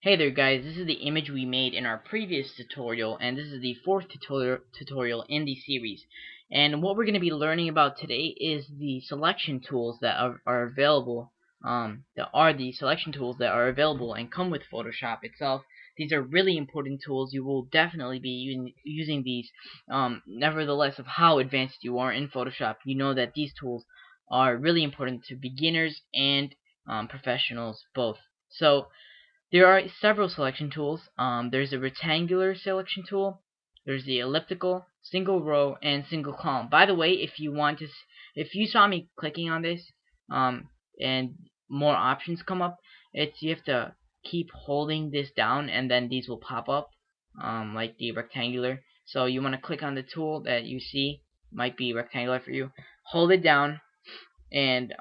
Hey there guys, this is the image we made in our previous tutorial, and this is the fourth tutorial in the series. And what we're going to be learning about today is the selection tools that are available. The selection tools that are available and come with Photoshop itself. These are really important tools. You will definitely be using these. Nevertheless, of how advanced you are in Photoshop, you know that these tools are really important to beginners and professionals both. So there are several selection tools. There's a rectangular selection tool. There's the elliptical, single row, and single column. By the way, if you saw me clicking on this, and more options come up, you have to keep holding this down, and then these will pop up, like the rectangular. So you want to click on the tool that you see might be rectangular for you. Hold it down, and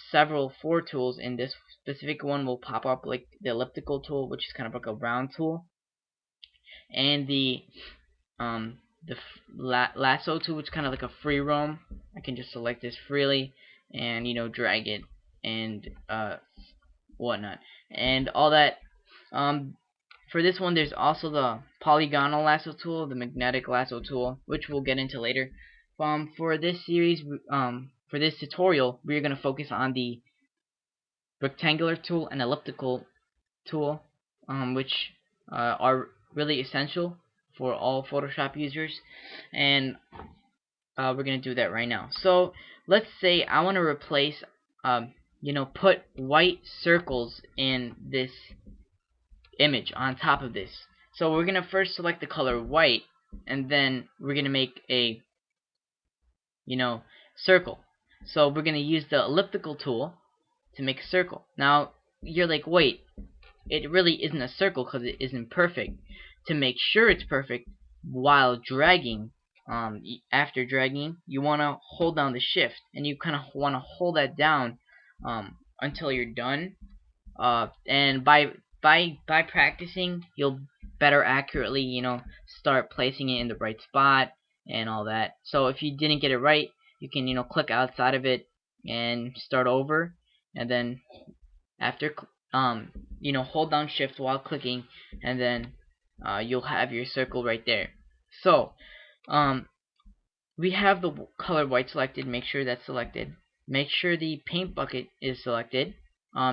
several four tools in this specific one will pop up, like the elliptical tool, which is kind of like a round tool, and the lasso tool, which is kind of like a free roam. I can just select this freely and drag it and whatnot and all that. um for this one, there's also the polygonal lasso tool, the magnetic lasso tool, which we'll get into later. For this series, for this tutorial, we're going to focus on the rectangular tool and elliptical tool, which are really essential for all Photoshop users, and we're going to do that right now. So let's say I want to replace, put white circles in this image on top of this. So we're going to first select the color white, and then we're going to make a circle. So we're going to use the elliptical tool to make a circle. Now you're like, wait, it really isn't a circle because it isn't perfect. To make sure it's perfect, while dragging, after dragging, you want to hold down the shift, and you kind of want to hold that down until you're done. And by practicing, you'll better accurately, start placing it in the right spot and all that. So if you didn't get it right, you can, click outside of it and start over, and then after hold down shift while clicking, and then you'll have your circle right there. So we have the color white selected. Make sure that's selected. Make sure the paint bucket is selected.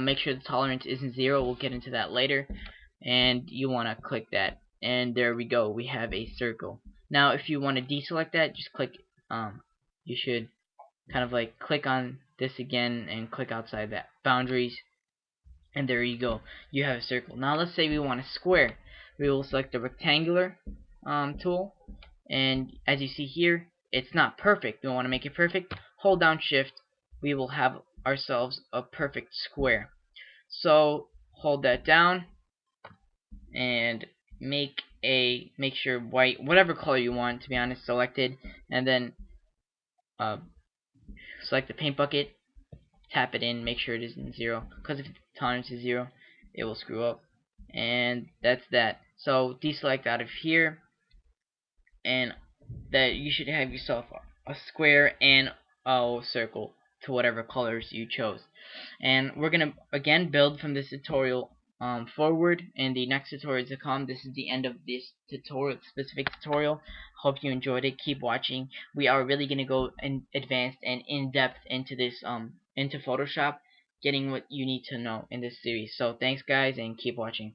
Make sure the tolerance isn't 0. We'll get into that later. And you want to click that, and there we go. We have a circle. Now if you want to deselect that, just click, you should kind of like click on this again and click outside that boundaries, and there you go. You have a circle. Now let's say we want a square. We will select the rectangular tool, and as you see here, it's not perfect. We want to make it perfect. Hold down shift. We will have ourselves a perfect square. So hold that down and make sure white, whatever color you want, to be honest, selected, and then select the paint bucket, tap it in, make sure it isn't 0, because if the tolerance is 0, it will screw up. And that's that. So deselect out of here, and that you should have yourself a square and a circle to whatever colors you chose. And we're gonna again build from this tutorial forward in the next tutorials to come. This is the end of this specific tutorial. Hope you enjoyed it. Keep watching. We are really gonna go in advanced and in depth into this into Photoshop, getting what you need to know in this series. So thanks guys, and keep watching.